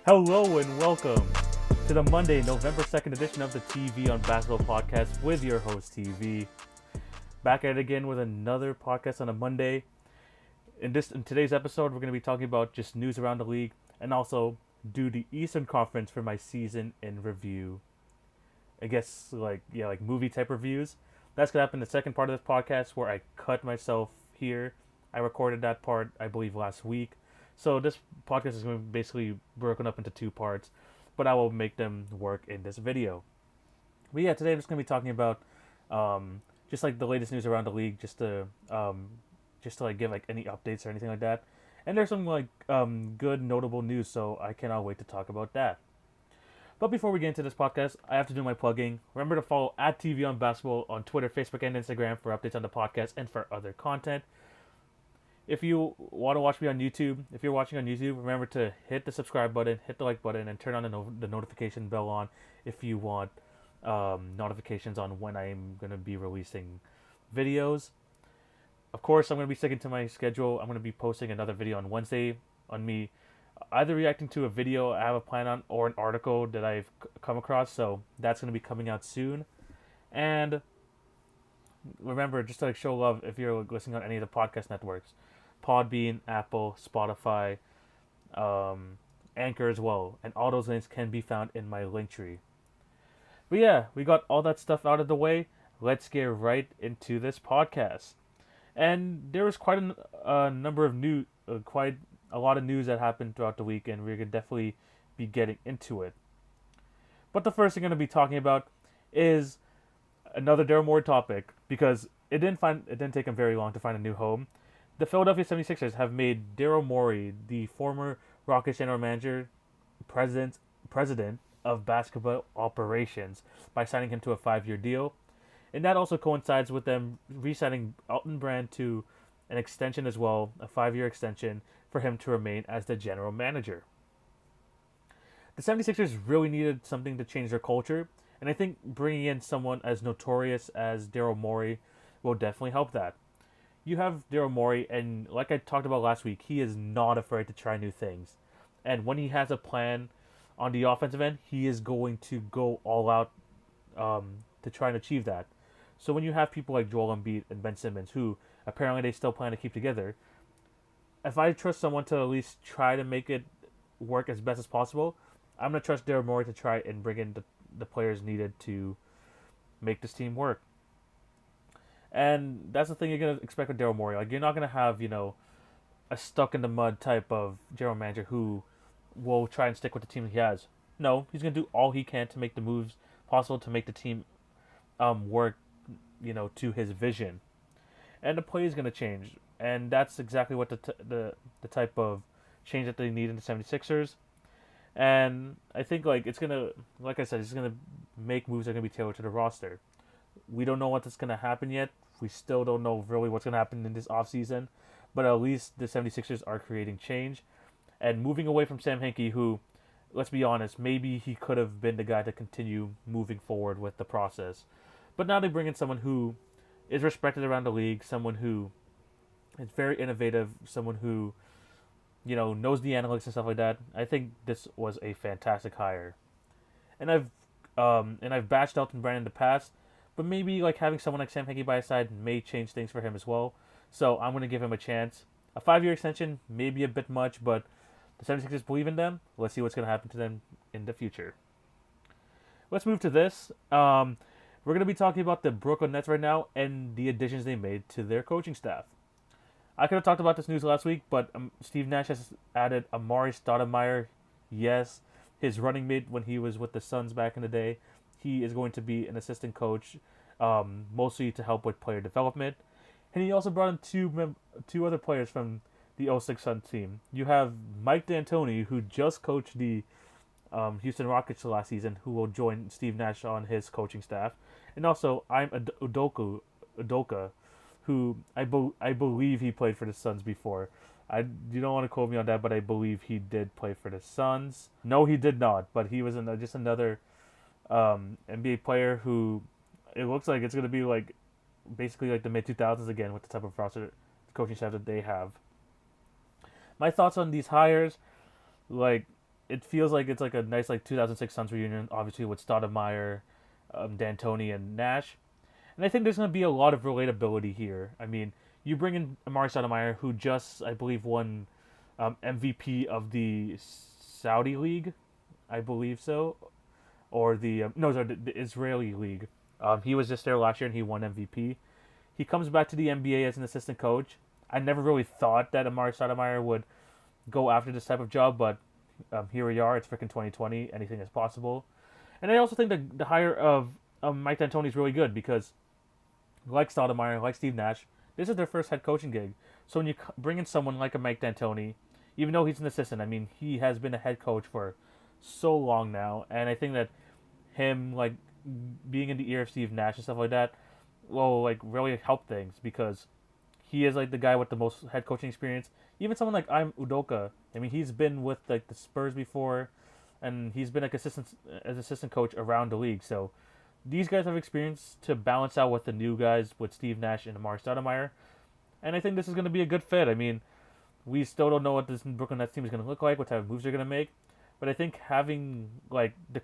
Hello and welcome to the Monday, November 2nd edition of the TV on Basketball podcast with your host, TV. Back at it again with another podcast on a Monday. In today's episode, we're going to be talking about just news around the league and also do the Eastern Conference for my season in review. I guess like movie type reviews. That's going to happen in the second part of this podcast where I cut myself here. I recorded that part, I believe, last week. So this podcast is going to be basically broken up into two parts, but I will make them work in this video. But yeah, today I'm just going to be talking about just like the latest news around the league, just to like give like any updates or anything like that. And there's some like good notable news, so I cannot wait to talk about that. But before we get into this podcast, I have to do my plugging. Remember to follow at TV on Basketball on Twitter, Facebook, and Instagram for updates on the podcast and for other content. If you want to watch me on YouTube, if you're watching on YouTube, remember to hit the subscribe button, hit the like button, and turn on the notification bell on if you want notifications on when I'm going to be releasing videos. Of course, I'm going to be sticking to my schedule. I'm going to be posting another video on Wednesday on me either reacting to a video I have a plan on or an article that I've come across. So that's going to be coming out soon. And remember, just to like show love if you're listening on any of the podcast networks. Podbean, Apple, Spotify, Anchor as well. And all those links can be found in my link tree. But yeah, we got all that stuff out of the way. Let's get right into this podcast. And there was quite a number of quite a lot of news that happened throughout the week, and we're going to definitely be getting into it. But the first thing I'm going to be talking about is another Daryl Morey topic, because it didn't take him very long to find a new home. The Philadelphia 76ers have made Daryl Morey, the former Rockets general manager, president of basketball operations, by signing him to a 5-year deal. And that also coincides with them re-signing Elton Brand to an extension as well, a 5-year extension, for him to remain as the general manager. The 76ers really needed something to change their culture, and I think bringing in someone as notorious as Daryl Morey will definitely help that. You have Daryl Morey, and like I talked about last week, he is not afraid to try new things. And when he has a plan on the offensive end, he is going to go all out to try and achieve that. So when you have people like Joel Embiid and Ben Simmons, who apparently they still plan to keep together, if I trust someone to at least try to make it work as best as possible, I'm going to trust Daryl Morey to try and bring in the players needed to make this team work. And that's the thing you're going to expect with Daryl Morey. Like, you're not going to have, a stuck-in-the-mud type of general manager who will try and stick with the team he has. No, he's going to do all he can to make the moves possible to make the team work, to his vision. And the play is going to change. And that's exactly what the type of change that they need in the 76ers. And I think, it's going to, like I said, it's going to make moves that are going to be tailored to the roster. We don't know what's going to happen yet. We still don't know really what's going to happen in this offseason. But at least the 76ers are creating change. And moving away from Sam Hinkie, who, let's be honest, maybe he could have been the guy to continue moving forward with the process. But now they bring in someone who is respected around the league, someone who is very innovative, someone who, knows the analytics and stuff like that. I think this was a fantastic hire. And I've bashed Elton Brand in the past, but maybe having someone like Sam Hinkie by his side may change things for him as well. So I'm going to give him a chance. A 5-year extension may be a bit much, but the 76ers believe in them. Let's see what's going to happen to them in the future. Let's move to this. We're going to be talking about the Brooklyn Nets right now and the additions they made to their coaching staff. I could have talked about this news last week, but Steve Nash has added Amari Stoudemire. Yes, his running mate when he was with the Suns back in the day. He is going to be an assistant coach, mostly to help with player development. And he also brought in two other players from the 06 Suns team. You have Mike D'Antoni, who just coached the Houston Rockets last season, who will join Steve Nash on his coaching staff. And also, I'm Udoka, who I believe he played for the Suns before. You don't want to quote me on that, but I believe he did play for the Suns. No, he did not, but he was just another NBA player who it looks like it's going to be basically the mid-2000s again with the type of roster coaching staff that they have. My thoughts on these hires, it feels like it's like a nice like 2006 Suns reunion, obviously with Stoudemire, D'Antoni, and Nash. And I think there's going to be a lot of relatability here. I mean, you bring in Amari Stoudemire, who just, I believe, won MVP of the Saudi League, I believe so, or the no, sorry, the Israeli League. He was just there last year and he won MVP. He comes back to the NBA as an assistant coach. I never really thought that Amari Stoudemire would go after this type of job, but here we are. It's freaking 2020. Anything is possible. And I also think that the hire of Mike D'Antoni is really good because, like Stoudemire, like Steve Nash, this is their first head coaching gig. So when you bring in someone like a Mike D'Antoni, even though he's an assistant, I mean, he has been a head coach for so long now, and I think that him like being in the ear of Steve Nash and stuff like that will like really help things because he is like the guy with the most head coaching experience. Even someone like I'm Udoka, I mean, he's been with like the Spurs before, and he's been like assistant coach around the league. So these guys have experience to balance out with the new guys with Steve Nash and Amari Stoudemire, and I think this is going to be a good fit. I mean, we still don't know what this Brooklyn Nets team is going to look like, what type of moves they're going to make, but I think having like the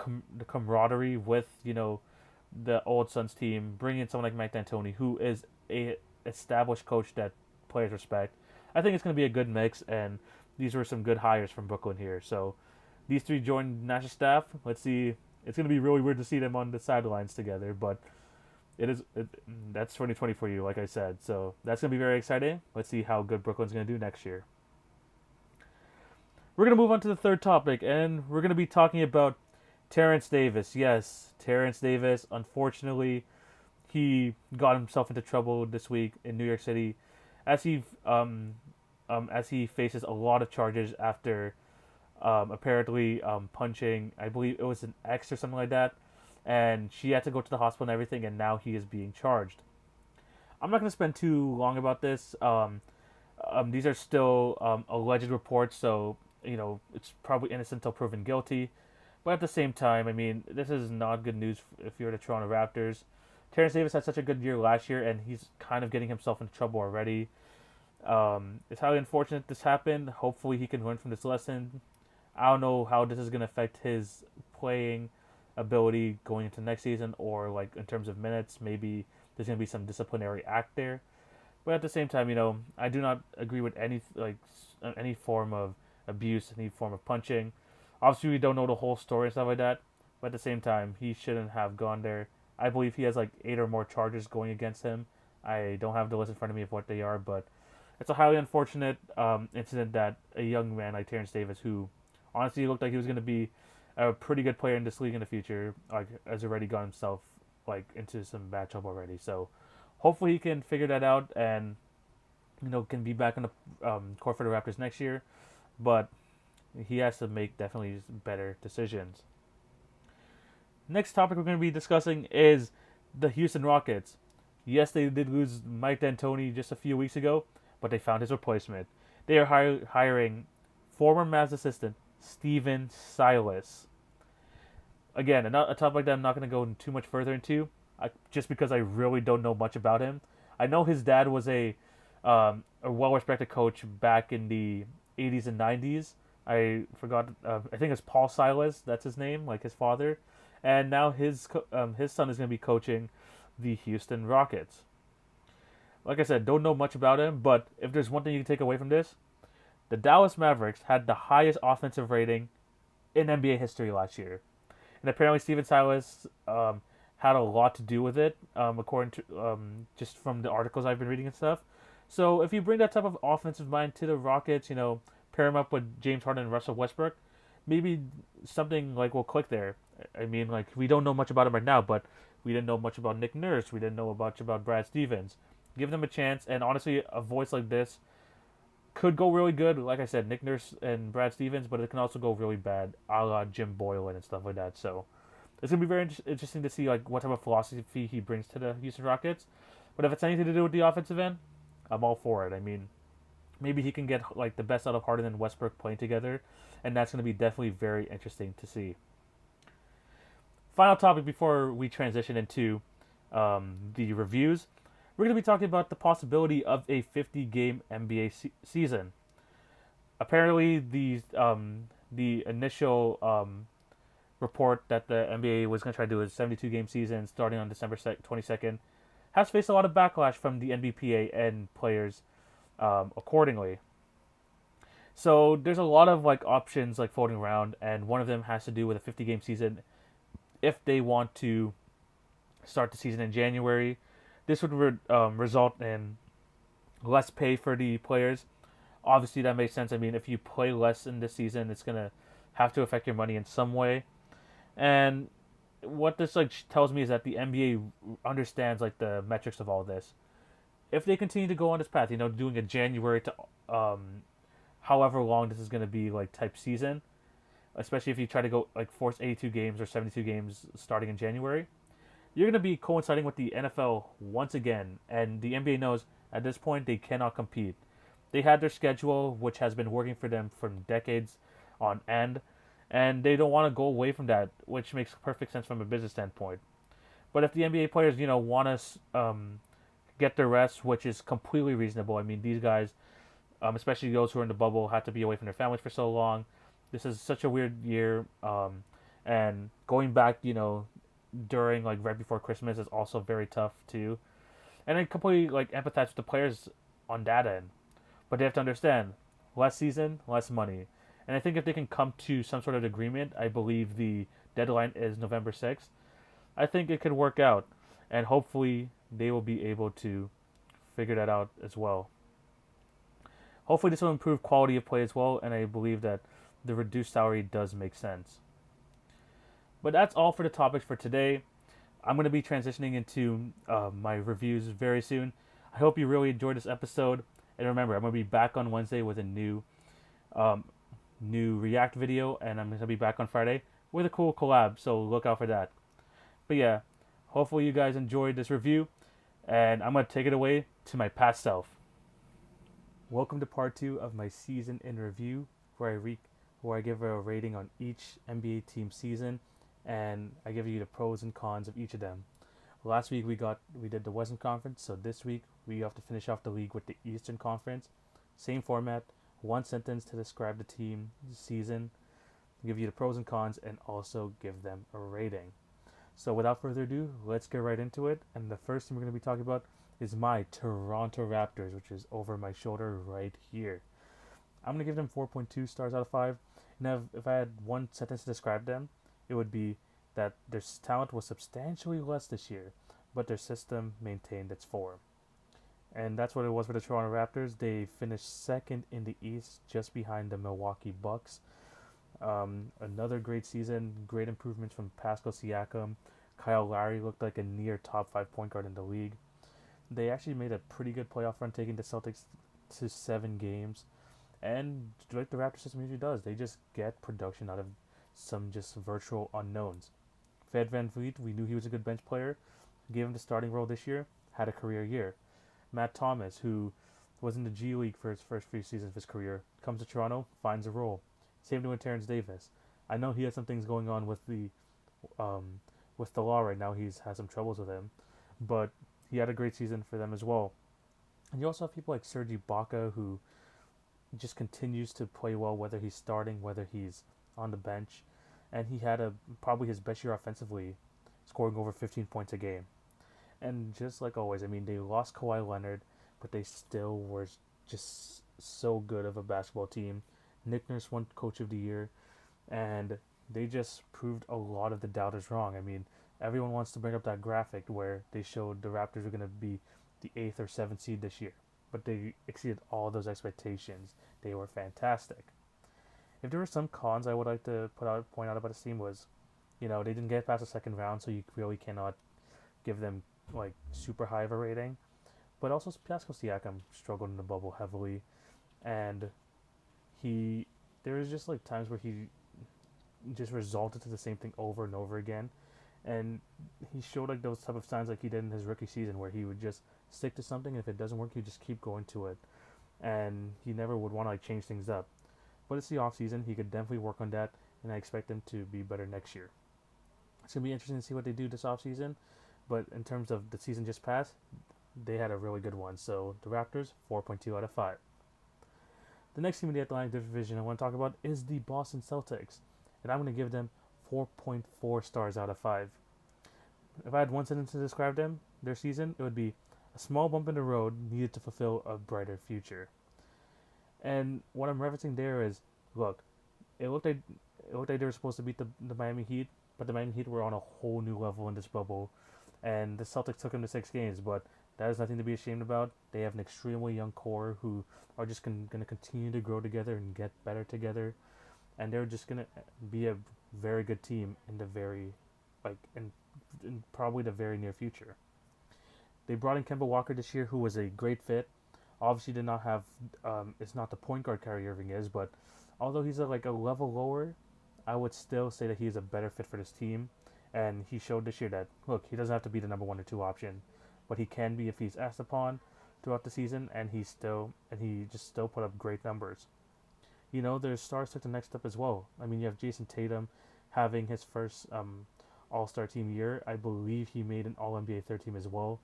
camaraderie with the old Suns team, bringing in someone like Mike D'Antoni, who is a established coach that players respect, I think it's going to be a good mix, and these were some good hires from Brooklyn here. So these three joined Nash's staff. Let's see. It's going to be really weird to see them on the sidelines together, but that's 2020 for you, like I said. So that's going to be very exciting. Let's see how good Brooklyn's going to do next year. We're going to move on to the third topic, and we're going to be talking about Terrence Davis. Yes, Terrence Davis, unfortunately, he got himself into trouble this week in New York City as he faces a lot of charges after apparently punching, I believe it was an ex or something like that, and she had to go to the hospital and everything, and now he is being charged. I'm not going to spend too long about this. These are still alleged reports, so it's probably innocent until proven guilty. But at the same time, I mean, this is not good news if you're the Toronto Raptors. Terrence Davis had such a good year last year, and he's kind of getting himself into trouble already. It's highly unfortunate this happened. Hopefully he can learn from this lesson. I don't know how this is going to affect his playing ability going into next season, or like in terms of minutes. Maybe there's going to be some disciplinary act there. But at the same time, I do not agree with any form of abuse, any form of punching. Obviously, we don't know the whole story and stuff like that. But at the same time, he shouldn't have gone there. I believe he has like 8 or more charges going against him. I don't have the list in front of me of what they are, but it's a highly unfortunate incident that a young man like Terrence Davis, who honestly looked like he was going to be a pretty good player in this league in the future, like has already got himself like into some bad trouble already. So hopefully he can figure that out and can be back on the court for the Raptors next year. But he has to make definitely better decisions. Next topic we're going to be discussing is the Houston Rockets. Yes, they did lose Mike D'Antoni just a few weeks ago, but they found his replacement. They are hiring former Mavs assistant Stephen Silas. Again, a topic like that I'm not going to go too much further into, just because I really don't know much about him. I know his dad was a well-respected coach back in the 80s and 90s. I forgot. I think it's Paul Silas. That's his name, like his father. And now his son is going to be coaching the Houston Rockets. Like I said, don't know much about him, but if there's one thing you can take away from this, the Dallas Mavericks had the highest offensive rating in NBA history last year. And apparently Stephen Silas had a lot to do with it, according to just from the articles I've been reading and stuff. So if you bring that type of offensive mind to the Rockets, pair him up with James Harden and Russell Westbrook, maybe something like will click there. I mean, like, we don't know much about him right now, but we didn't know much about Nick Nurse. We didn't know much about Brad Stevens. Give them a chance, and honestly, a voice like this could go really good. Like I said, Nick Nurse and Brad Stevens, but it can also go really bad, a la Jim Boylan and stuff like that. So it's going to be very interesting to see like what type of philosophy he brings to the Houston Rockets. But if it's anything to do with the offensive end, I'm all for it. I mean, maybe he can get like the best out of Harden and Westbrook playing together, and that's going to be definitely very interesting to see. Final topic before we transition into the reviews, we're going to be talking about the possibility of a 50-game NBA season. Apparently, the the initial report that the NBA was going to try to do a 72 game season starting on December 22nd has faced a lot of backlash from the NBPA and players accordingly. So there's a lot of like options like floating around, and one of them has to do with a 50 game season. If they want to start the season in January, this would result in less pay for the players. Obviously, that makes sense. I mean, if you play less in this season, it's gonna have to affect your money in some way. And what this like tells me is that the NBA understands like the metrics of all this. If they continue to go on this path, doing a January to however long this is gonna be like type season, especially if you try to go like force 82 games or 72 games starting in January, you're gonna be coinciding with the NFL once again, and the NBA knows at this point they cannot compete. They had their schedule, which has been working for them for decades on end, and they don't want to go away from that, which makes perfect sense from a business standpoint. But if the NBA players, want to get their rest, which is completely reasonable. I mean, these guys, especially those who are in the bubble, had to be away from their families for so long. This is such a weird year, and going back, during like right before Christmas is also very tough too. And I completely like empathize with the players on that end. But they have to understand, less season, less money. And I think if they can come to some sort of agreement, I believe the deadline is November 6th, I think it could work out. And hopefully they will be able to figure that out as well. Hopefully this will improve quality of play as well, and I believe that the reduced salary does make sense. But that's all for the topics for today. I'm going to be transitioning into my reviews very soon. I hope you really enjoyed this episode. And remember, I'm going to be back on Wednesday with a new React video, and I'm going to be back on Friday with a cool collab, so look out for that. But yeah, hopefully you guys enjoyed this review, and I'm going to take it away to my past self. Welcome to part 2 of my season in review, where I give a rating on each NBA team season, and I give you the pros and cons of each of them. Last week we did the Western Conference, so this week we have to finish off the league with the Eastern Conference. Same format, one sentence to describe the team, season, give you the pros and cons, and also give them a rating. So without further ado, let's get right into it. And the first team we're going to be talking about is my Toronto Raptors, which is over my shoulder right here. I'm going to give them 4.2 stars out of 5. Now, if I had one sentence to describe them, it would be that their talent was substantially less this year, but their system maintained its form. And that's what it was for the Toronto Raptors. They finished second in the East, just behind the Milwaukee Bucks. Another great season, great improvements from Pascal Siakam. Kyle Lowry looked like a near top 5 point guard in the league. They actually made a pretty good playoff run, taking the Celtics to 7 games. And like the Raptors system usually does, they just get production out of some just virtual unknowns. Fred VanVleet, we knew he was a good bench player. Gave him the starting role this year, had a career year. Matt Thomas, who was in the G League for his first few seasons of his career, comes to Toronto, finds a role. Same thing with Terrence Davis. I know he has some things going on with the law right now. He's had some troubles with him, but he had a great season for them as well. And you also have people like Serge Ibaka, who just continues to play well, whether he's starting, whether he's on the bench. And he had probably his best year offensively, scoring over 15 points a game. And just like always, I mean, they lost Kawhi Leonard, but they still were just so good of a basketball team. Nick Nurse won Coach of the Year, and they just proved a lot of the doubters wrong. I mean, everyone wants to bring up that graphic where they showed the Raptors were going to be the 8th or 7th seed this year, but they exceeded all those expectations. They were fantastic. If there were some cons I would like to point out about this team was, they didn't get past the second round, so you really cannot give them like super high of a rating. But also Pascal Siakam struggled in the bubble heavily, and there was just like times where he just resulted to the same thing over and over again, and he showed like those type of signs like he did in his rookie season where he would just stick to something, and if it doesn't work, he'd just keep going to it, and he never would want to like change things up. But it's the off season; he could definitely work on that, and I expect him to be better next year. It's gonna be interesting to see what they do this off season, but in terms of the season just passed, they had a really good one. So the Raptors, 4.2 out of 5. The next team in the Atlantic Division I want to talk about is the Boston Celtics, and I'm going to give them 4.4 stars out of 5. If I had one sentence to describe them, their season, it would be a small bump in the road needed to fulfill a brighter future. And what I'm referencing there is, look, it looked like they were supposed to beat the Miami Heat, but the Miami Heat were on a whole new level in this bubble, and the Celtics took them to 6 games. But that is nothing to be ashamed about. They have an extremely young core who are just going to continue to grow together and get better together, and they're just going to be a very good team in the very, like in probably the very near future. They brought in Kemba Walker this year, who was a great fit. Obviously, did not have it's not the point guard Kyrie Irving is, but although he's like a level lower, I would still say that he's a better fit for this team. And he showed this year that look, he doesn't have to be the number 1 or 2 option, but he can be if he's asked upon throughout the season, and he just still put up great numbers. You know, their stars took the next step as well. I mean, you have Jason Tatum having his first All Star team year. I believe he made an All NBA third team as well.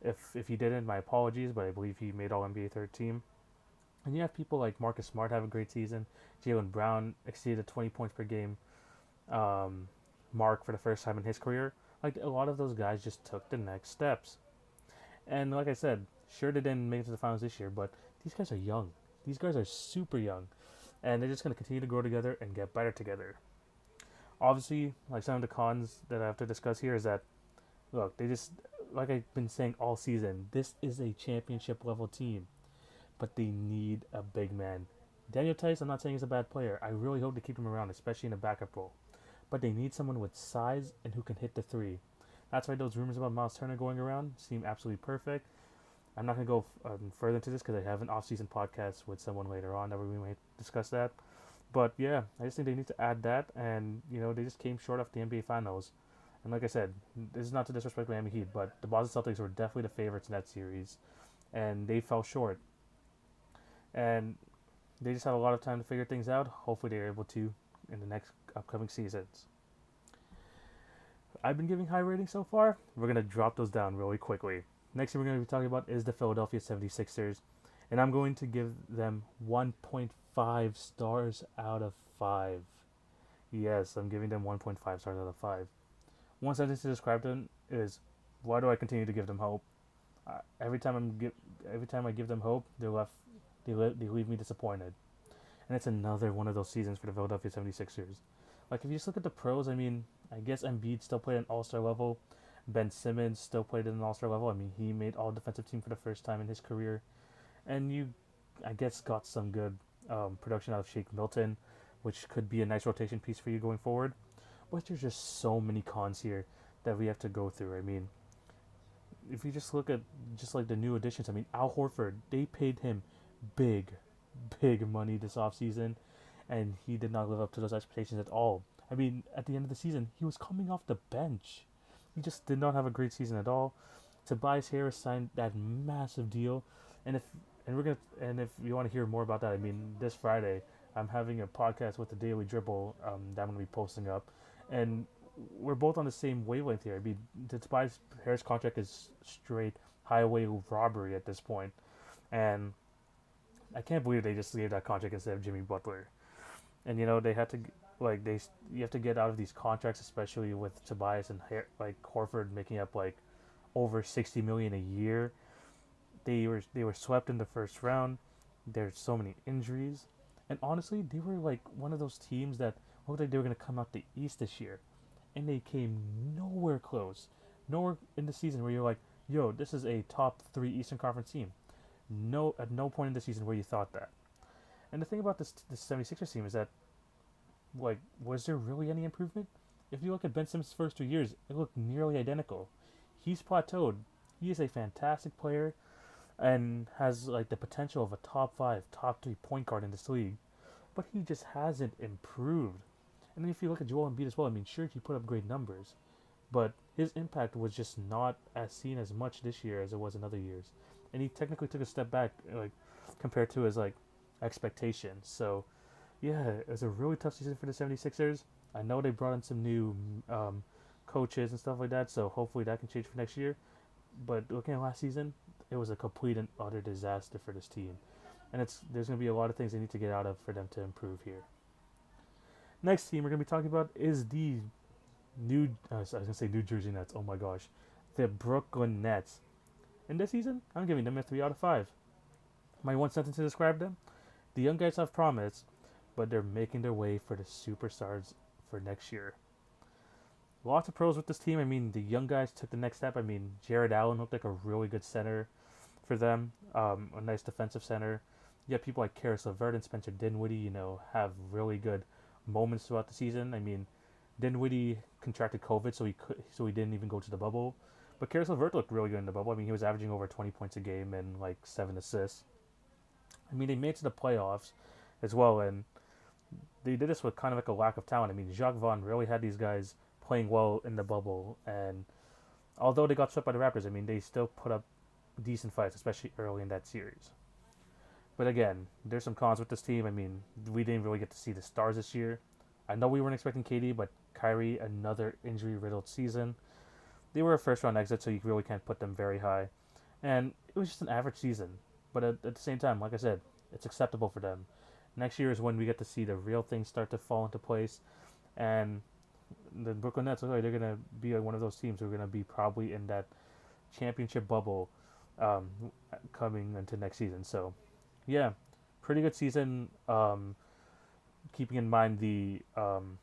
If he didn't, my apologies, but I believe he made All NBA third team. And you have people like Marcus Smart have a great season. Jaylen Brown exceeded 20 points per game mark for the first time in his career. Like a lot of those guys just took the next steps. And like I said, sure they didn't make it to the finals this year, but these guys are young. These guys are super young, and they're just going to continue to grow together and get better together. Obviously, like some of the cons that I have to discuss here is that look, they just like I've been saying all season, this is a championship level team, but they need a big man. Daniel Tice, I'm not saying he's a bad player. I really hope to keep him around, especially in a backup role. But they need someone with size and who can hit the three. That's why those rumors about Miles Turner going around seem absolutely perfect. I'm not going to go further into this because I have an off-season podcast with someone later on that we might discuss that. But yeah, I just think they need to add that, and you know they just came short of the NBA Finals. And like I said, this is not to disrespect Miami Heat, but the Boston Celtics were definitely the favorites in that series, and they fell short. And they just have a lot of time to figure things out. Hopefully, they're able to in the next upcoming seasons. I've been giving high ratings so far. We're going to drop those down really quickly. Next thing we're going to be talking about is the Philadelphia 76ers. And I'm going to give them 1.5 stars out of 5. Yes, I'm giving them 1.5 stars out of 5. One sentence to describe them is, why do I continue to give them hope? Every time I give them hope, they leave me disappointed. And it's another one of those seasons for the Philadelphia 76ers. Like, if you just look at the pros, I mean, I guess Embiid still played at an all-star level. Ben Simmons still played at an all-star level. I mean, he made all-defensive team for the first time in his career. And you, I guess, got some good production out of Shake Milton, which could be a nice rotation piece for you going forward. But there's just so many cons here that we have to go through. I mean, if you just look at just like the new additions, I mean, Al Horford, they paid him big, big money this offseason, and he did not live up to those expectations at all. I mean, at the end of the season, he was coming off the bench. He just did not have a great season at all. Tobias Harris signed that massive deal, and if you want to hear more about that, I mean, this Friday I'm having a podcast with the Daily Dribble that I'm going to be posting up, and we're both on the same wavelength here. I mean, the Tobias Harris contract is straight highway robbery at this point, and I can't believe they just gave that contract instead of Jimmy Butler. And you know they had to you have to get out of these contracts, especially with Tobias and Horford making up like over $60 million a year. They were swept in the first round. There's so many injuries, and honestly, they were like one of those teams that looked like they were gonna come out the East this year, and they came nowhere close, nowhere in the season where you're like, yo, this is a top 3 Eastern Conference team. No, at no point in the season where you thought that. And the thing about this 76ers team is that, like, was there really any improvement? If you look at Ben Simmons' first 2 years, it looked nearly identical. He's plateaued. He is a fantastic player and has, like, the potential of a top 5, top 3 point guard in this league. But he just hasn't improved. And then if you look at Joel Embiid as well, I mean, sure, he put up great numbers, but his impact was just not as seen as much this year as it was in other years. And he technically took a step back, like, compared to his, like, expectations. So, yeah, it was a really tough season for the 76ers. I know they brought in some new coaches and stuff like that, so hopefully that can change for next year. But looking at last season, it was a complete and utter disaster for this team. and there's going to be a lot of things they need to get out of for them to improve here. Next team we're going to be talking about is the I was going to say New Jersey Nets. Oh my gosh, the Brooklyn Nets. In this season, I'm giving them a 3 out of 5. My one sentence to describe them: the young guys have promise, but they're making their way for the superstars for next year. Lots of pros with this team. I mean, the young guys took the next step. I mean, Jared Allen looked like a really good center for them, a nice defensive center. You have people like Karis LeVert and Spencer Dinwiddie, have really good moments throughout the season. I mean, Dinwiddie contracted COVID, so he didn't even go to the bubble. But Karis LeVert looked really good in the bubble. I mean, he was averaging over 20 points a game and like 7 assists. I mean, they made it to the playoffs as well, and they did this with kind of like a lack of talent. I mean, Jacques Vaughn really had these guys playing well in the bubble, and although they got swept by the Raptors, I mean, they still put up decent fights, especially early in that series. But again, there's some cons with this team. I mean, we didn't really get to see the stars this year. I know we weren't expecting KD, but Kyrie, another injury-riddled season. They were a first-round exit, so you really can't put them very high. And it was just an average season. But at the same time, like I said, it's acceptable for them. Next year is when we get to see the real things start to fall into place. And the Brooklyn Nets, they're going to be one of those teams who are going to be probably in that championship bubble coming into next season. So, yeah, pretty good season, keeping in mind the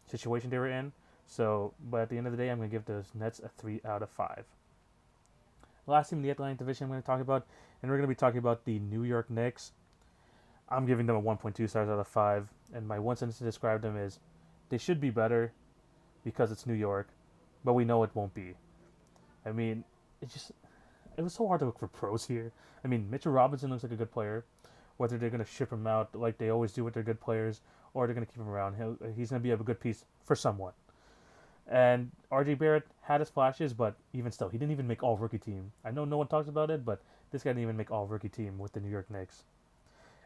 situation they were in. So, but at the end of the day, I'm going to give the Nets a 3 out of 5. Last team in the Atlantic Division I'm going to talk about, and we're going to be talking about the New York Knicks. I'm giving them a 1.2 stars out of 5, and my one sentence to describe them is, they should be better because it's New York, but we know it won't be. I mean, it was so hard to look for pros here. I mean, Mitchell Robinson looks like a good player. Whether they're going to ship him out like they always do with their good players, or they're going to keep him around, he's going to be a good piece for someone. And R.J. Barrett had his flashes, but even still, he didn't even make all-rookie team. I know no one talks about it, but this guy didn't even make all-rookie team with the New York Knicks.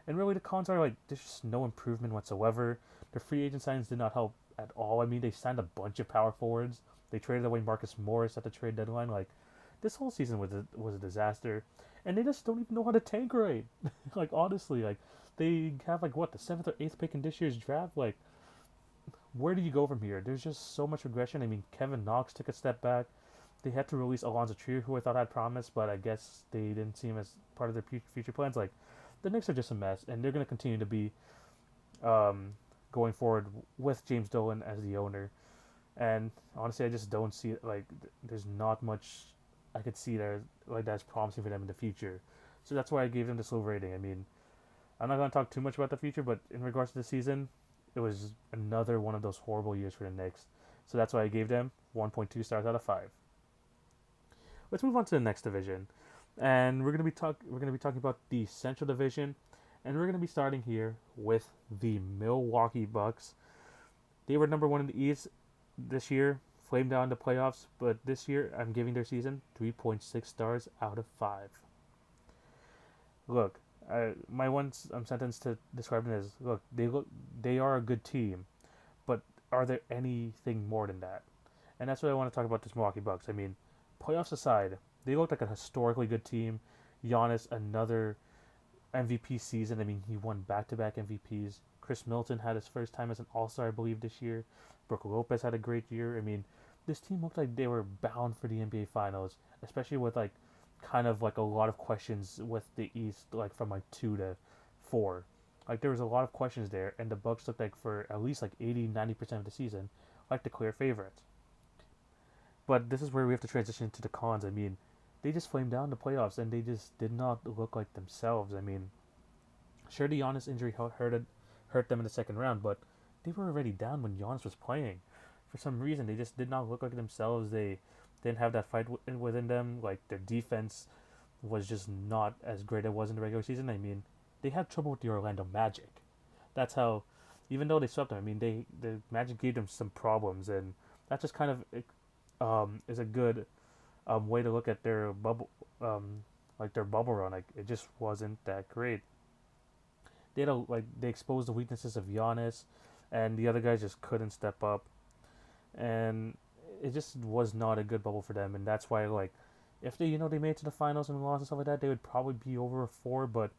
And really, the cons are like there's just no improvement whatsoever. The free agent signings did not help at all. I mean, they signed a bunch of power forwards. They traded away Marcus Morris at the trade deadline. Like, this whole season was a disaster, and they just don't even know how to tank right. Like, honestly, like they have like what, the 7th or 8th pick in this year's draft. Like, where do you go from here? There's just so much regression. I mean, Kevin Knox took a step back. They had to release Alonzo Trier, who I thought had promise, but I guess they didn't see him as part of their future plans. Like, the Knicks are just a mess, and they're going to continue to be going forward with James Dolan as the owner. And honestly, I just don't see it. Like, there's not much I could see there like that's promising for them in the future. So that's why I gave them this low rating. I mean, I'm not going to talk too much about the future, but in regards to the season, it was another one of those horrible years for the Knicks. So that's why I gave them 1.2 stars out of 5. Let's move on to the next division, and we're gonna be talking about the Central Division, and we're gonna be starting here with the Milwaukee Bucks. They were number 1 in the East this year, flamed out in the playoffs, but this year I'm giving their season 3.6 stars out of 5. Look, my one sentence to describe it is: they are a good team, but are there anything more than that? And that's what I want to talk about this Milwaukee Bucks. I mean, playoffs aside, they look like a historically good team. Giannis, another MVP season. I mean, he won back-to-back MVPs. Chris Middleton had his first time as an All-Star, I believe, this year. Brook Lopez had a great year. I mean, this team looked like they were bound for the NBA Finals, especially with like kind of like a lot of questions with the East, like from like 2 to 4. Like, there was a lot of questions there, and the Bucks looked like for at least like 80-90% of the season like the clear favorites. But this is where we have to transition to the cons. I mean, they just flamed down the playoffs, and they just did not look like themselves. I mean, sure, the Giannis injury hurt them in the second round, but they were already down when Giannis was playing. For some reason, they just did not look like themselves. They didn't have that fight within them. Like, their defense was just not as great as it was in the regular season. I mean, they had trouble with the Orlando Magic. That's how, even though they swept them, I mean, the Magic gave them some problems, and that just kind of is a good way to look at their bubble, like their bubble run. Like, it just wasn't that great. They exposed the weaknesses of Giannis, and the other guys just couldn't step up, and it just was not a good bubble for them. And that's why, if they made it to the finals and lost and stuff like that, they would probably be over a 4. But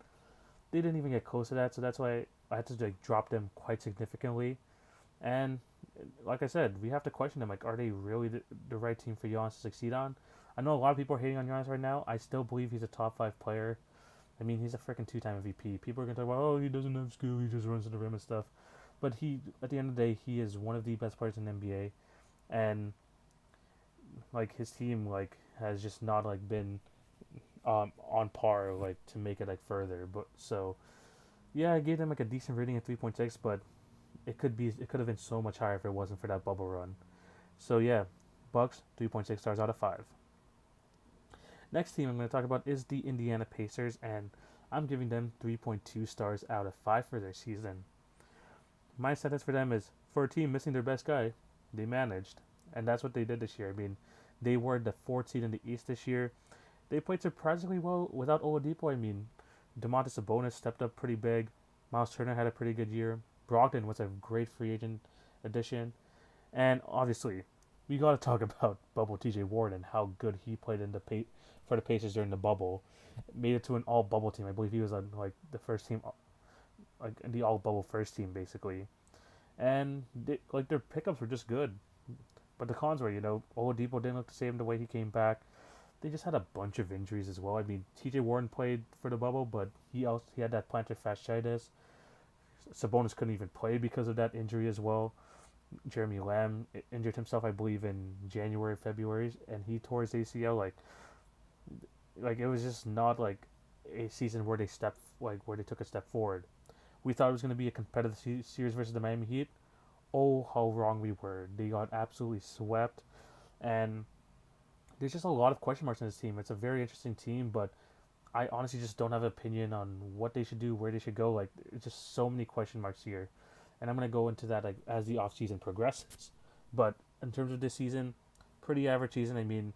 they didn't even get close to that. So that's why I had to like drop them quite significantly. And like I said, we have to question them. Like, are they really the right team for Giannis to succeed on? I know a lot of people are hating on Giannis right now. I still believe he's a top 5 player. I mean, he's a freaking 2-time MVP. People are gonna talk about, oh, he doesn't have skill, he just runs to the rim and stuff. But he, at the end of the day, he is one of the best players in the NBA, and like his team like has just not like been on par like to make it like further. But so yeah, I gave them like a decent rating at 3.6, but it could have been so much higher if it wasn't for that bubble run. So yeah, Bucks 3.6 stars out of 5. Next team I'm going to talk about is the Indiana Pacers, and I'm giving them 3.2 stars out of 5 for their season. My sentence for them is, for a team missing their best guy, they managed, and that's what they did this year. I mean, they were the 4th seed in the East this year. They played surprisingly well without Oladipo. I mean, Domantas Sabonis stepped up pretty big. Miles Turner had a pretty good year. Brogdon was a great free agent addition. And obviously, we got to talk about Bubble TJ Ward and how good he played in for the Pacers during the bubble. Made it to an all bubble team. I believe he was on like the first team, like the all bubble first team basically. And like their pickups were just good. But the cons were, Oladipo didn't look the same the way he came back. They just had a bunch of injuries as well. I mean, T.J. Warren played for the bubble, but he had that plantar fasciitis. Sabonis couldn't even play because of that injury as well. Jeremy Lamb injured himself, I believe, in January, February, and he tore his ACL. Like it was just not like a season where where they took a step forward. We thought it was going to be a competitive series versus the Miami Heat. Oh, how wrong we were! They got absolutely swept, and there's just a lot of question marks in this team. It's a very interesting team, but I honestly just don't have an opinion on what they should do, where they should go. Like, it's just so many question marks here, and I'm gonna go into that like as the off season progresses. But in terms of this season, pretty average season. I mean,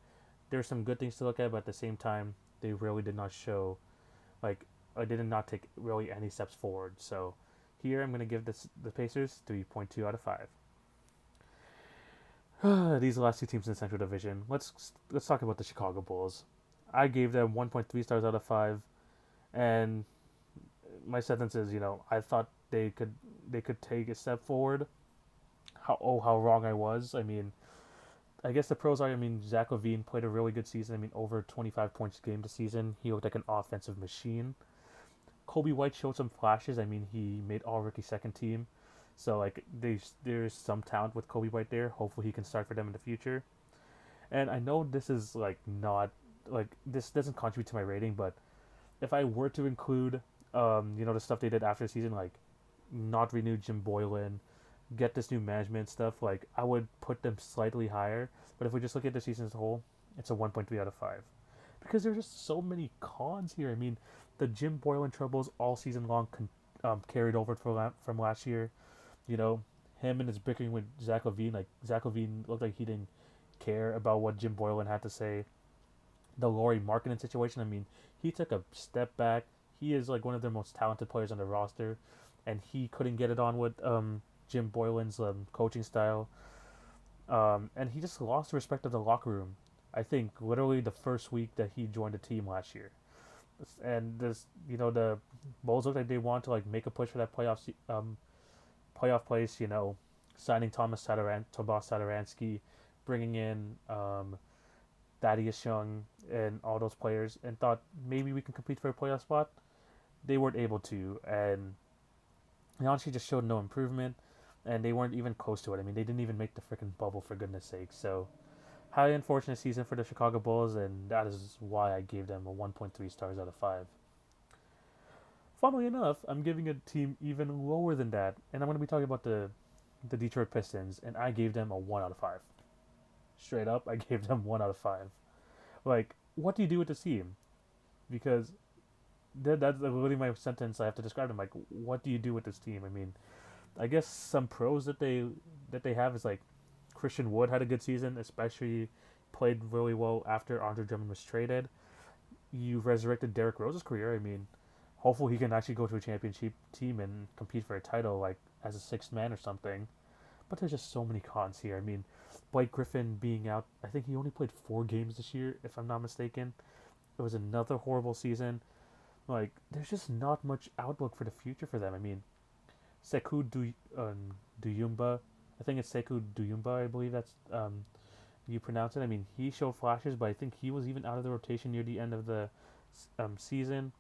there's some good things to look at, but at the same time, they really did not show like I did not take really any steps forward. So here I'm gonna give the Pacers 3.2 out of 5. These are the last two teams in the Central Division. Let's talk about the Chicago Bulls. I gave them 1.3 stars out of 5, and my sentence is, I thought they could take a step forward. How wrong I was. I mean, I guess the pros are. I mean, Zach LaVine played a really good season. I mean, over 25 points a game this season. He looked like an offensive machine. Kobe White showed some flashes. I mean, he made All Rookie second team. So like there's some talent with Kobe White there. Hopefully he can start for them in the future. And I know this is like not like this doesn't contribute to my rating, but if I were to include the stuff they did after the season, like not renew Jim Boylan, get this new management stuff, like I would put them slightly higher. But if we just look at the season as a whole, it's a 1.3 out of 5. Because there's just so many cons here. I mean, the Jim Boylan troubles all season long carried over from last year. You know, him and his bickering with Zach LaVine. Like Zach LaVine looked like he didn't care about what Jim Boylan had to say. The Lauri Markkanen situation. I mean, he took a step back. He is like one of their most talented players on the roster, and he couldn't get it on with Jim Boylan's coaching style. And he just lost the respect of the locker room. I think literally the first week that he joined the team last year, and the Bulls looked like they want to like make a push for that playoff place. Signing Tomas Satoransky, bringing in Thaddeus Young and all those players, and thought maybe we can compete for a playoff spot. They weren't able to, and they honestly just showed no improvement, and they weren't even close to it. I mean, they didn't even make the freaking bubble, for goodness sake. So, highly unfortunate season for the Chicago Bulls, and that is why I gave them a 1.3 stars out of 5. Funnily enough, I'm giving a team even lower than that, and I'm going to be talking about the Detroit Pistons, and I gave them a 1 out of 5. Straight up, I gave them 1 out of 5. Like, what do you do with this team? Because that's literally my sentence I have to describe them. Like, what do you do with this team? I mean, I guess some pros that they have is like Christian Wood had a good season, especially played really well after Andre Drummond was traded. You resurrected Derrick Rose's career. I mean, hopefully he can actually go to a championship team and compete for a title, like as a sixth man or something. But there's just so many cons here. I mean, Blake Griffin being out, I think he only played 4 games this year, if I'm not mistaken. It was another horrible season. Like, there's just not much outlook for the future for them. I mean, Sekou Duyumba, I think it's Sekou Duyumba, I believe that's you pronounce it. I mean, he showed flashes, but I think he was even out of the rotation near the end of the season.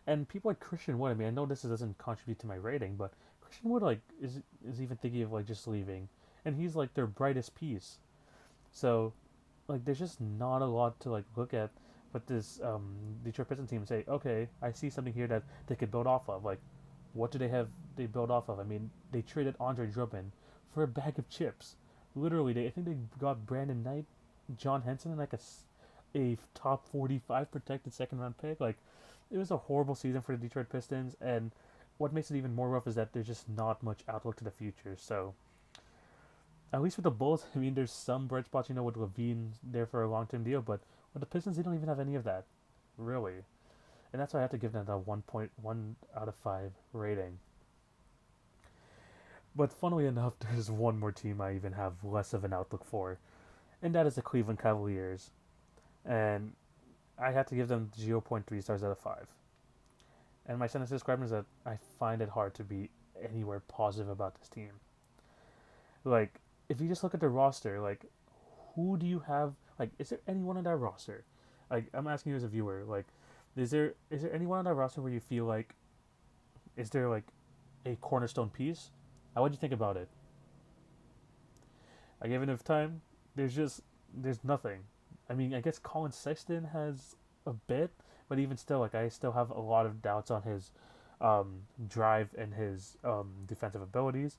And people like Christian Wood. I mean, I know this doesn't contribute to my rating, but Christian Wood like is even thinking of like just leaving, and he's like their brightest piece. So like, there's just not a lot to like look at. But this Detroit Pistons team say, okay, I see something here that they could build off of. Like, what do they have? They build off of. I mean, they traded Andre Drummond for a bag of chips. Literally, I think they got Brandon Knight, John Henson, and like a top 45 protected second round pick. Like, it was a horrible season for the Detroit Pistons, and what makes it even more rough is that there's just not much outlook to the future. So, at least with the Bulls, I mean, there's some bright spots, with Levine there for a long term deal, but with the Pistons, they don't even have any of that, really. And that's why I have to give them a 1.1 out of 5 rating. But funnily enough, there's one more team I even have less of an outlook for, and that is the Cleveland Cavaliers. And I have to give them 0.3 stars out of 5. And my sentence describing is that I find it hard to be anywhere positive about this team. Like, if you just look at the roster, like, who do you have? Like, is there anyone on that roster? Like, I'm asking you as a viewer, like, is there anyone on that roster where you feel like, is there like a cornerstone piece? How would you think about it? I gave enough time. There's nothing. I mean, I guess Colin Sexton has a bit, but even still, like, I still have a lot of doubts on his drive and his defensive abilities.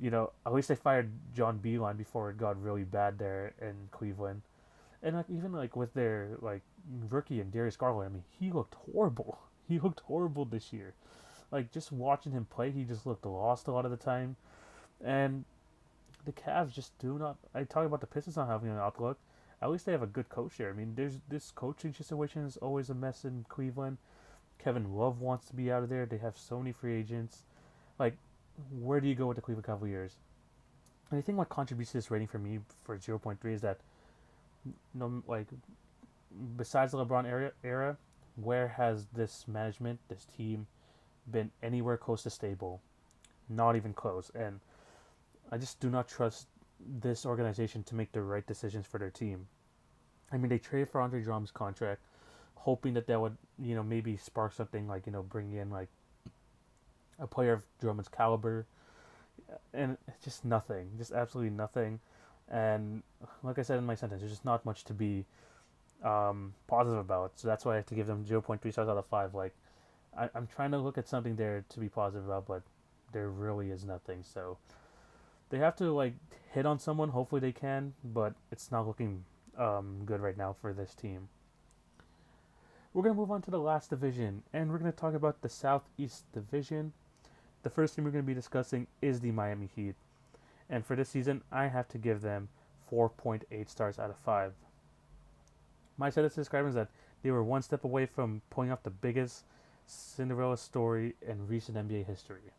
At least they fired John Beeline before it got really bad there in Cleveland. And like, even like with their like rookie and Darius Garland, I mean, he looked horrible. He looked horrible this year. Like, just watching him play, he just looked lost a lot of the time. And the Cavs just do not. I talk about the Pistons not having an outlook. At least they have a good coach there. I mean, there's this coaching situation is always a mess in Cleveland. Kevin Love wants to be out of there. They have so many free agents. Like, where do you go with the Cleveland Cavaliers? And I think what contributes to this rating for me for 0.3 is that, like, besides the LeBron era, where has this management, this team, been anywhere close to stable? Not even close. And I just do not trust this organization to make the right decisions for their team. I mean, they traded for Andre Drummond's contract, hoping that would, maybe spark something, like, bring in like a player of Drummond's caliber, and it's just nothing, just absolutely nothing. And like I said in my sentence, there's just not much to be positive about. So that's why I have to give them 0.3 stars out of 5. Like, I'm trying to look at something there to be positive about, but there really is nothing. So they have to like hit on someone. Hopefully they can, but it's not looking good right now for this team. We're gonna move on to the last division, and we're gonna talk about the Southeast Division. The first team we're gonna be discussing is the Miami Heat, and for this season, I have to give them 4.8 stars out of 5. My sentence describing is that they were one step away from pulling off the biggest Cinderella story in recent NBA history.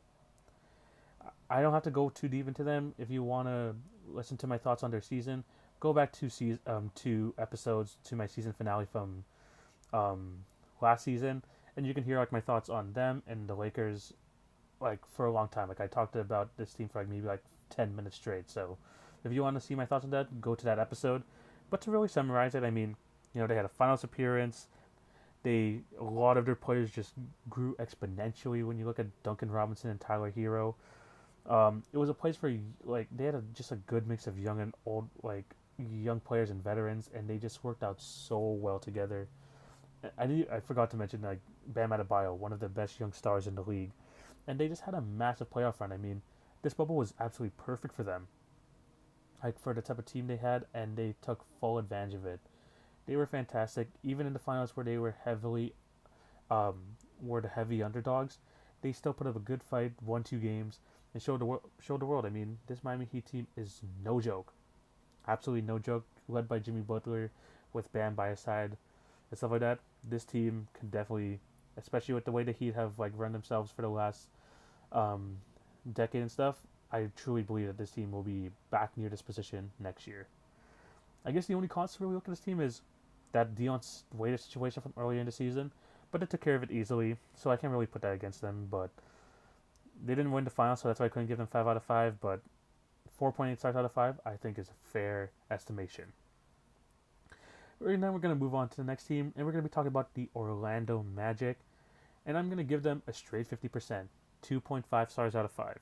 I don't have to go too deep into them. If you want to listen to my thoughts on their season, go back two episodes to my season finale from last season, and you can hear like my thoughts on them and the Lakers, like, for a long time. Like, I talked about this team for like maybe like 10 minutes straight. So if you want to see my thoughts on that, go to that episode. But to really summarize it, I mean, they had a finals appearance. A lot of their players just grew exponentially when you look at Duncan Robinson and Tyler Hero. It was a place for, like, they had just a good mix of young and old, like, young players and veterans, and they just worked out so well together. I forgot to mention, like, Bam Adebayo, one of the best young stars in the league, and they just had a massive playoff run. I mean, this bubble was absolutely perfect for them, like, for the type of team they had, and they took full advantage of it. They were fantastic, even in the finals where they were um, the heavy underdogs. They still put up a good fight, won 2 games, and showed the world. I mean, this Miami Heat team is no joke, absolutely no joke. Led by Jimmy Butler, with Bam by his side and stuff like that. This team can definitely, especially with the way the Heat have like run themselves for the last um, decade and stuff. I truly believe that this team will be back near this position next year. I guess the only constant really look at this team is that Dion Waiters situation from earlier in the season, but they took care of it easily, so I can't really put that against them. But they didn't win the final, so that's why I couldn't give them 5 out of 5. But 4.8 stars out of 5, I think, is a fair estimation. Right now, we're going to move on to the next team, and we're going to be talking about the Orlando Magic. And I'm going to give them a straight 50%, 2.5 stars out of 5.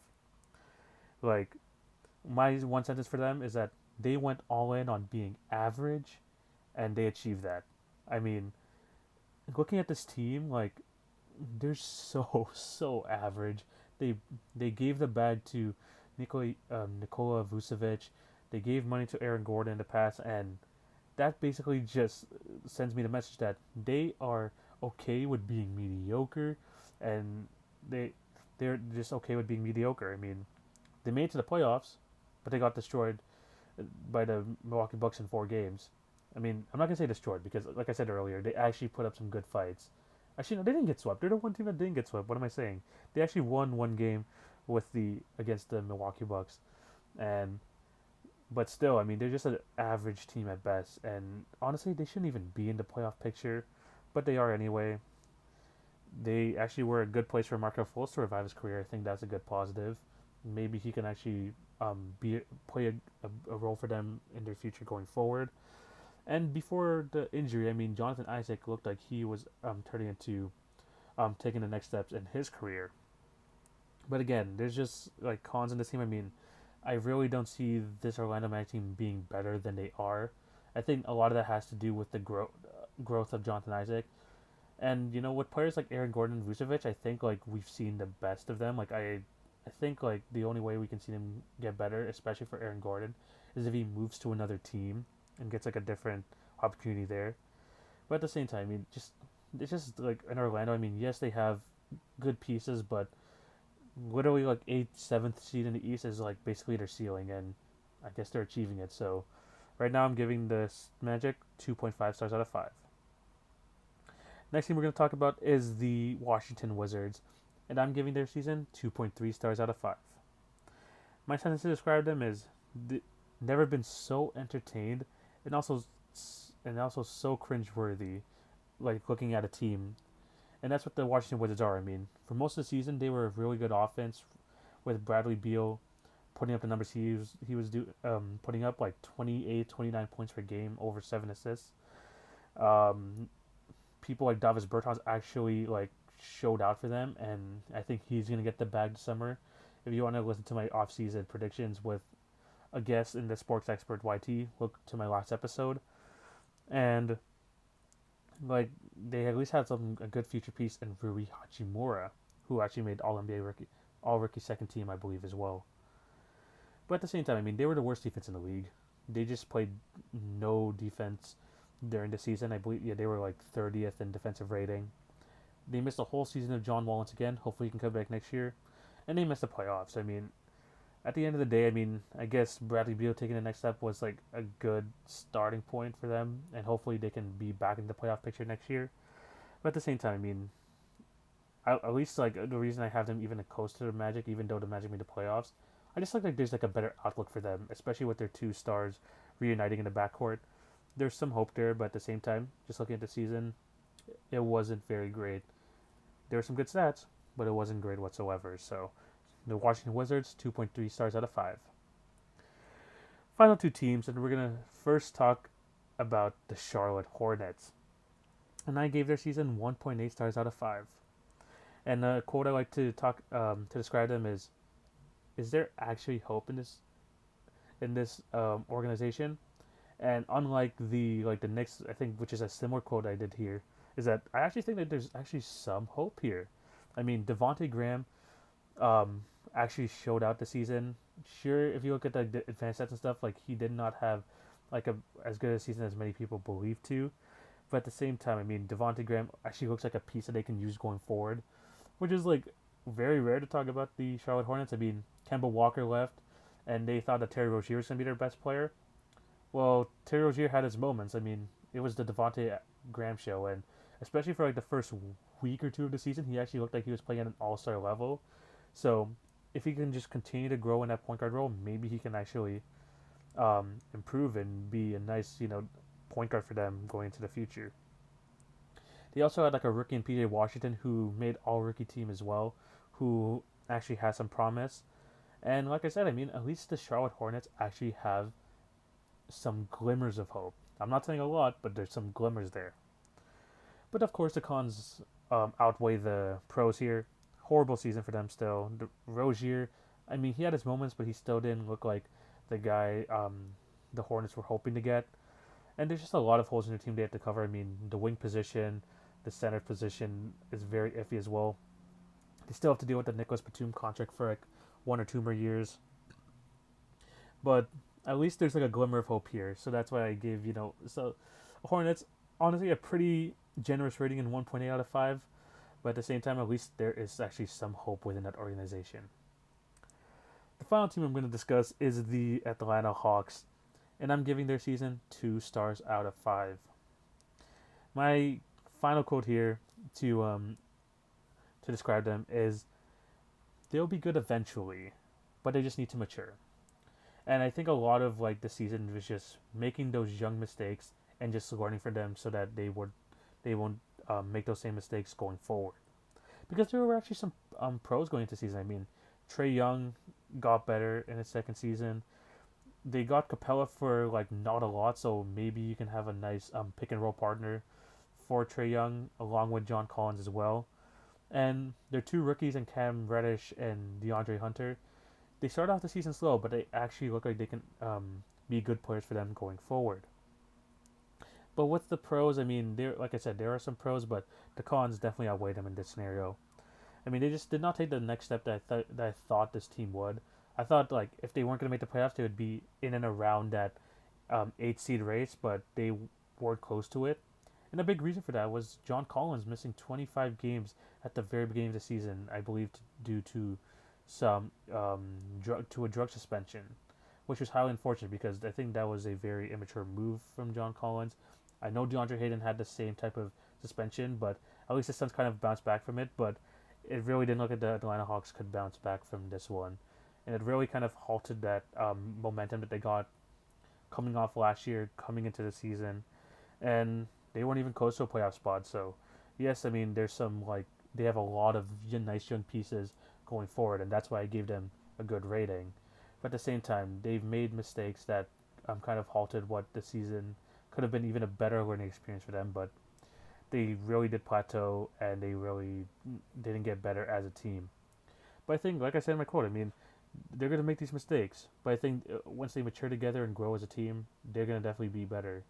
Like, my one sentence for them is that they went all in on being average, and they achieved that. I mean, looking at this team, like, they're so average. They they gave the bag to Nikola Vucevic. They gave money to Aaron Gordon in the past, and that basically just sends me the message that they are okay with being mediocre, and they they're just okay with being mediocre. I mean, they made it to the playoffs, but they got destroyed by the Milwaukee Bucks in 4 games. I mean, I'm not gonna say destroyed because, like I said earlier, they actually put up some good fights. Actually, no, they didn't get swept. They're the one team that didn't get swept. What am I saying? They actually won 1 game with the against the Milwaukee Bucks, and but still, I mean, they're just an average team at best. And honestly, they shouldn't even be in the playoff picture, but they are anyway. They actually were a good place for Marco Fultz to revive his career. I think that's a good positive. Maybe he can actually play a role for them in their future going forward. And before the injury, I mean, Jonathan Isaac looked like he was turning into taking the next steps in his career. But again, there's just like cons in this team. I mean, I really don't see this Orlando Magic team being better than they are. I think a lot of that has to do with the growth of Jonathan Isaac. And with players like Aaron Gordon and Vucevic, I think like we've seen the best of them. Like I think like the only way we can see them get better, especially for Aaron Gordon, is if he moves to another team and gets like a different opportunity there. But at the same time, I mean, it's just like in Orlando. I mean, yes, they have good pieces, but literally like eighth, seventh seed in the East is like basically their ceiling, and I guess they're achieving it. So right now, I'm giving this Magic 2.5 stars out of 5. Next thing we're going to talk about is the Washington Wizards, and I'm giving their season 2.3 stars out of 5. My sentence to describe them is never been so entertained and also so cringeworthy, like looking at a team. And that's what the Washington Wizards are. I mean, for most of the season, they were a really good offense with Bradley Beal putting up the numbers putting up like 28, 29 points per game, over 7 assists. Um, People like Davis Bertans actually like showed out for them, and I think he's gonna get the bag this summer. If you want to listen to my off-season predictions with a guest in the Sports Expert YT, look to my last episode. And like they at least had a good future piece in Rui Hachimura, who actually made All Rookie second team, I believe, as well. But at the same time, I mean, they were the worst defense in the league. They just played no defense during the season. I believe, yeah, they were like 30th in defensive rating. They missed a whole season of John Wall once again. Hopefully, he can come back next year. And they missed the playoffs. I mean, at the end of the day, I mean, I guess Bradley Beal taking the next step was like a good starting point for them, and hopefully they can be back in the playoff picture next year. But at the same time, I mean, at least like the reason I have them even close to the Magic, even though the Magic made the playoffs, I just like there's like a better outlook for them, especially with their 2 stars reuniting in the backcourt. There's some hope there, but at the same time, just looking at the season, it wasn't very great. There were some good stats, but it wasn't great whatsoever. So the Washington Wizards, 2.3 stars out of 5. Final 2 teams, and we're going to first talk about the Charlotte Hornets. And I gave their season 1.8 stars out of 5. And a quote I like to to describe them is there actually hope in this organization? And unlike the Knicks, I think, which is a similar quote I did here, is that I actually think that there's actually some hope here. I mean, Devonte Graham actually showed out the season. Sure, if you look at the advanced stats and stuff, like he did not have like as good a season as many people believe to. But at the same time, I mean, Devonte Graham actually looks like a piece that they can use going forward, which is like very rare to talk about the Charlotte Hornets. I mean, Kemba Walker left, and they thought that Terry Rozier was going to be their best player. Well, Terry Rozier had his moments. I mean, it was the Devonte Graham show, and especially for like the first week or 2 of the season, he actually looked like he was playing at an all-star level. So if he can just continue to grow in that point guard role, maybe he can actually improve and be a nice, point guard for them going into the future. They also had like a rookie in PJ Washington who made all rookie team as well, who actually has some promise. And like I said, I mean, at least the Charlotte Hornets actually have some glimmers of hope. I'm not saying a lot, but there's some glimmers there. But of course, the cons outweigh the pros here. Horrible season for them still. Rozier, I mean, he had his moments, but he still didn't look like the guy the Hornets were hoping to get. And there's just a lot of holes in their team they have to cover. I mean, the wing position, the center position is very iffy as well. They still have to deal with the Nicholas Batum contract for like 1 or 2 more years. But at least there's like a glimmer of hope here. So that's why I gave, so Hornets, honestly, a pretty generous rating in 1.8 out of 5. But at the same time, at least there is actually some hope within that organization. The final team I'm going to discuss is the Atlanta Hawks. And I'm giving their season 2 stars out of 5. My final quote here to describe them is they'll be good eventually, but they just need to mature. And I think a lot of like the season was just making those young mistakes and just learning from them so that they won't make those same mistakes going forward. Because there were actually some pros going into the season. I mean, Trae Young got better in his second season. They got Capella for like not a lot, so maybe you can have a nice pick and roll partner for Trae Young along with John Collins as well. And their 2 rookies in Cam Reddish and DeAndre Hunter, they started off the season slow, but they actually look like they can be good players for them going forward. But with the pros, I mean, like I said, there are some pros, but the cons definitely outweigh them in this scenario. I mean, they just did not take the next step that I thought this team would. I thought like if they weren't going to make the playoffs, they would be in and around that 8 seed race, but they weren't close to it. And a big reason for that was John Collins missing 25 games at the very beginning of the season, I believe, due to some a drug suspension, which was highly unfortunate because I think that was a very immature move from John Collins. I know DeAndre Hayden had the same type of suspension, but at least his son's kind of bounced back from it. But it really didn't look like the Atlanta Hawks could bounce back from this one, and it really kind of halted that momentum that they got coming off last year, coming into the season, and they weren't even close to a playoff spot. So, yes, I mean, there's some like they have a lot of nice young pieces going forward, and that's why I gave them a good rating. But at the same time, they've made mistakes that kind of halted what the season could have been even a better learning experience for them. But they really did plateau, and they really didn't get better as a team. But I think, like I said in my quote, I mean, they're going to make these mistakes. But I think once they mature together and grow as a team, they're going to definitely be better.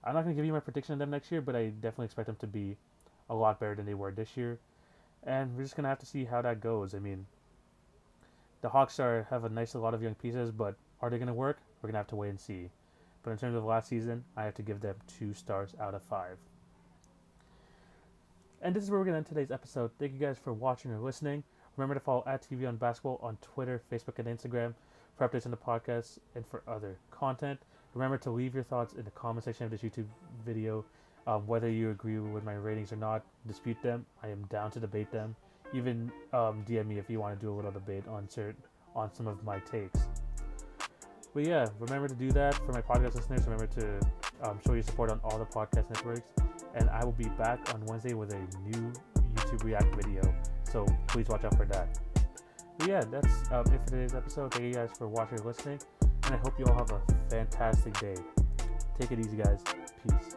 I'm not going to give you my prediction of them next year, but I definitely expect them to be a lot better than they were this year. And we're just going to have to see how that goes. I mean, the Hawks have a lot of young pieces, but are they going to work? We're going to have to wait and see. But in terms of last season, I have to give them 2 stars out of 5. And this is where we're going to end today's episode. Thank you guys for watching or listening. Remember to follow @TV on Basketball on Twitter, Facebook, and Instagram for updates on the podcast and for other content. Remember to leave your thoughts in the comment section of this YouTube video. Whether you agree with my ratings or not, dispute them. I am down to debate them. Even DM me if you want to do a little debate on some of my takes. But yeah, remember to do that. For my podcast listeners, remember to show your support on all the podcast networks. And I will be back on Wednesday with a new YouTube React video. So please watch out for that. But yeah, that's it for today's episode. Thank you guys for watching and listening. And I hope you all have a fantastic day. Take it easy, guys. Peace.